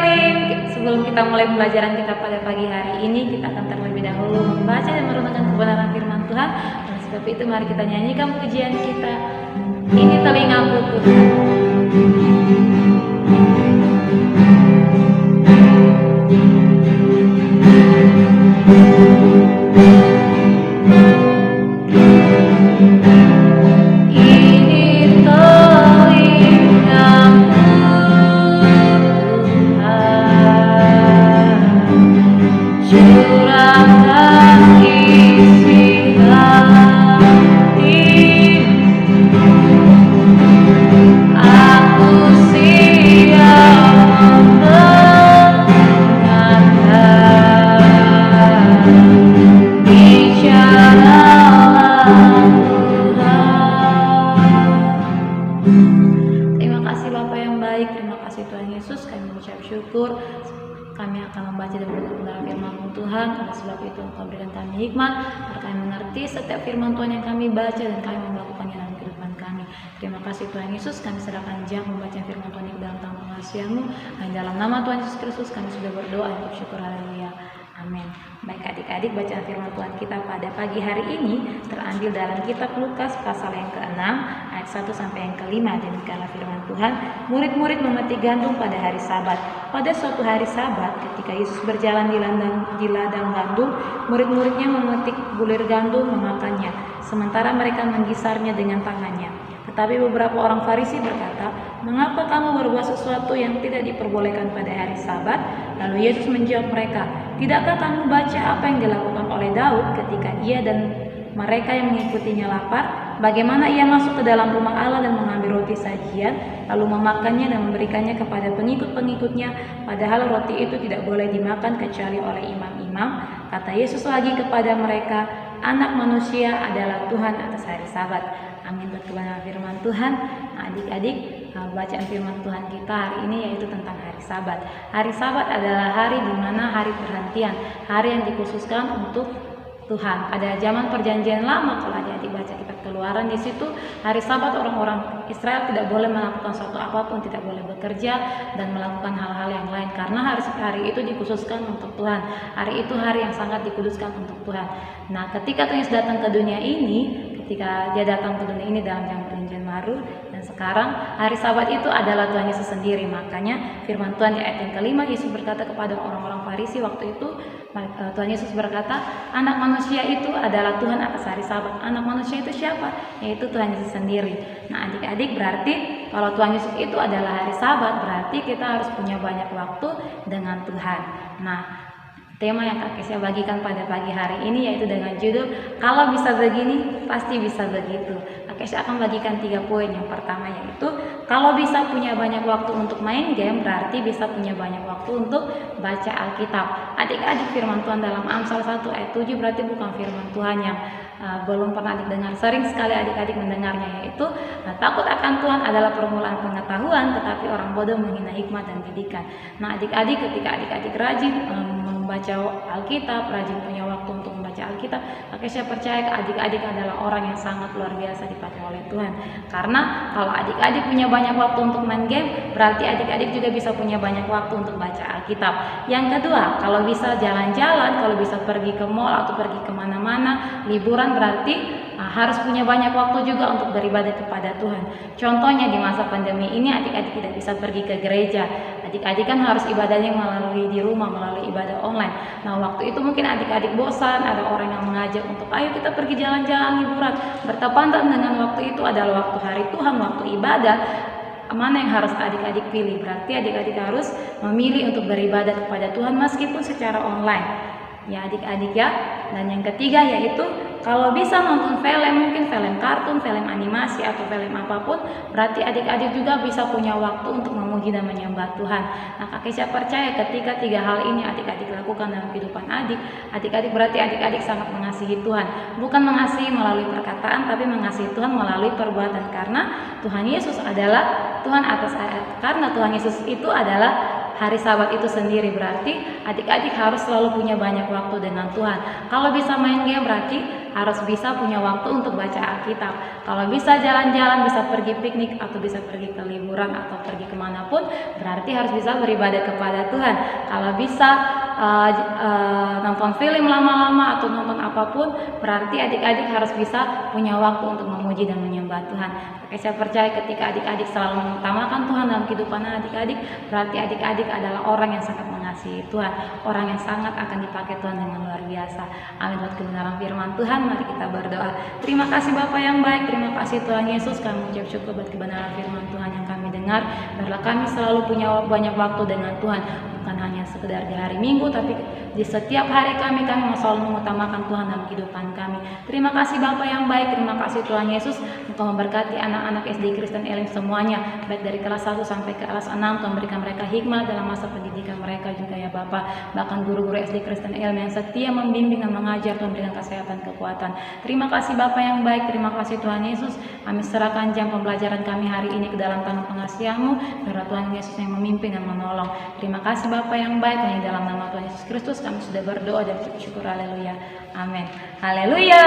Teling. Sebelum kita mulai pembelajaran kita pada pagi hari ini, kita akan terlebih dahulu membaca dan merenungkan kebenaran firman Tuhan. Oleh sebab itu, mari kita nyanyikan pujian kita. Ini telingaku Tuhan. Setiap firman Tuhan yang kami baca dan kami melakukannya dalam kehidupan kami. Terima kasih Tuhan Yesus, kami serahkan jam membaca firman Tuhan ke dalam tangan pengasihan-Mu. Dan dalam nama Tuhan Yesus Kristus kami sudah berdoa dan bersyukur. Haleluya. Amin. Baik adik-adik, bacaan firman Tuhan kita pada pagi hari ini terambil dalam kitab Lukas pasal yang ke-6 ayat 1 sampai yang ke-5. Demikianlah firman Tuhan. Murid-murid memetik gandum pada hari Sabat. Pada suatu hari Sabat, ketika Yesus berjalan di ladang gandum, murid-muridnya memetik bulir gandum memakannya, sementara mereka menggisarnya dengan tangannya. Tetapi beberapa orang Farisi berkata, "Mengapa kamu berbuat sesuatu yang tidak diperbolehkan pada hari Sabat?" Lalu Yesus menjawab mereka, "Tidakkah kamu baca apa yang dilakukan oleh Daud ketika ia dan mereka yang mengikutinya lapar? Bagaimana ia masuk ke dalam rumah Allah dan mengambil roti sajian, lalu memakannya dan memberikannya kepada pengikut-pengikutnya, padahal roti itu tidak boleh dimakan kecuali oleh imam-imam." Kata Yesus lagi kepada mereka, "Anak manusia adalah Tuhan atas hari Sabat." Amin. Berkebenaran firman Tuhan. Adik-adik, bacaan firman Tuhan kita hari ini yaitu tentang hari Sabat. Hari Sabat adalah hari di mana hari perhentian, hari yang dikhususkan untuk Tuhan. Pada zaman perjanjian lama, kalau adik-adik baca kitab Keluaran, di situ hari Sabat orang-orang Israel tidak boleh melakukan suatu apapun, tidak boleh bekerja dan melakukan hal-hal yang lain karena hari itu dikhususkan untuk Tuhan. Hari itu hari yang sangat dikuduskan untuk Tuhan. Nah, ketika Tuhan Yesus datang ke dunia ini, ketika dia datang ke dunia ini dalam zaman perjanjian baru, dan sekarang hari Sabat itu adalah Tuhan Yesus sendiri. Makanya firman Tuhan di ayat yang ke-5, Yesus berkata kepada orang-orang Farisi waktu itu, Tuhan Yesus berkata, "Anak manusia itu adalah Tuhan atas hari Sabat." Anak manusia itu siapa? Yaitu Tuhan Yesus sendiri. Nah, adik-adik, berarti kalau Tuhan Yesus itu adalah hari Sabat, berarti kita harus punya banyak waktu dengan Tuhan. Nah, tema yang Kak Kesia bagikan pada pagi hari ini yaitu dengan judul, "Kalau bisa begini, pasti bisa begitu." Kak Kesia akan bagikan 3 poin. Yang pertama yaitu, kalau bisa punya banyak waktu untuk main game, berarti bisa punya banyak waktu untuk baca Alkitab. Adik-adik, firman Tuhan dalam Amsal 1 ayat 7 berarti bukan firman Tuhan yang belum pernah didengar. Sering sekali adik-adik mendengarnya, yaitu takut akan Tuhan adalah permulaan pengetahuan, tetapi orang bodoh menghina hikmat dan didikan. Nah, adik-adik, ketika adik-adik rajin membaca Alkitab, rajin punya waktu untuk membaca Alkitab, maka saya percaya adik-adik adalah orang yang sangat luar biasa dipakai oleh Tuhan. Karena kalau adik-adik punya banyak waktu untuk main game, berarti adik-adik juga bisa punya banyak waktu untuk baca Alkitab. Yang kedua, kalau bisa jalan-jalan, kalau bisa pergi ke mall atau pergi kemana-mana, liburan, berarti harus punya banyak waktu juga untuk beribadah kepada Tuhan. Contohnya di masa pandemi ini adik-adik tidak bisa pergi ke gereja. Adik-adik kan harus ibadahnya melalui di rumah, melalui ibadah online. Nah, waktu itu mungkin adik-adik bosan, ada orang yang mengajak untuk ayo kita pergi jalan-jalan liburan. Bertepatan dengan waktu itu adalah waktu hari Tuhan, waktu ibadah. Mana yang harus adik-adik pilih? Berarti adik-adik harus memilih untuk beribadah kepada Tuhan meskipun secara online. Ya adik-adik ya. Dan yang ketiga yaitu kalau bisa nonton film, mungkin film kartun, film animasi atau film apapun, berarti adik-adik juga bisa punya waktu untuk memuji dan menyembah Tuhan. Nah, Kak Kesia percaya ketika 3 hal ini adik-adik lakukan dalam kehidupan adik-adik berarti adik-adik sangat mengasihi Tuhan. Bukan mengasihi melalui perkataan, tapi mengasihi Tuhan melalui perbuatan, karena Tuhan Yesus adalah Tuhan atas karena Tuhan Yesus itu adalah hari Sabat itu sendiri. Berarti adik-adik harus selalu punya banyak waktu dengan Tuhan. Kalau bisa main game berarti harus bisa punya waktu untuk baca Alkitab. Kalau bisa jalan-jalan, bisa pergi piknik, atau bisa pergi ke liburan, atau pergi kemanapun, berarti harus bisa beribadah kepada Tuhan. Kalau bisa nonton film lama-lama atau nonton apapun, berarti adik-adik harus bisa punya waktu untuk memuji dan menyembah Tuhan. Oke, saya percaya ketika adik-adik selalu mengutamakan Tuhan dalam kehidupan adik-adik, berarti adik-adik adalah orang yang sangat mengasihi Tuhan, orang yang sangat akan dipakai Tuhan dengan luar biasa. Amin. Buat kebenaran firman Tuhan, mari kita berdoa. Terima kasih Bapa yang baik, terima kasih Tuhan Yesus, kami mengucap syukur buat kebenaran firman Tuhan yang kami dengar. Biarlah kami selalu punya banyak waktu dengan Tuhan, bukan hanya sekedar di hari Minggu, tapi di setiap hari kami mau selalu mengutamakan Tuhan dalam kehidupan kami. Terima kasih Bapa yang baik, terima kasih Tuhan Yesus. Engkau memberkati anak-anak SD Kristen Elim semuanya, baik dari kelas 1 sampai ke kelas 6. Tuhan berikan mereka hikmat dalam masa pendidikan mereka juga ya Bapa. Bahkan guru-guru SD Kristen Elim yang setia membimbing dan mengajar, Tuhan berikan kesehatan, kekuatan. Terima kasih Bapa yang baik, terima kasih Tuhan Yesus. Kami serahkan jam pembelajaran kami hari ini ke dalam tangan pengasihan-Mu, biarlah Tuhan Yesus yang memimpin dan menolong. Terima kasih Bapa yang baik, hanya dalam nama Tuhan Yesus Kristus kami sudah berdoa dan bersyukur. Haleluya. Amin. Haleluya.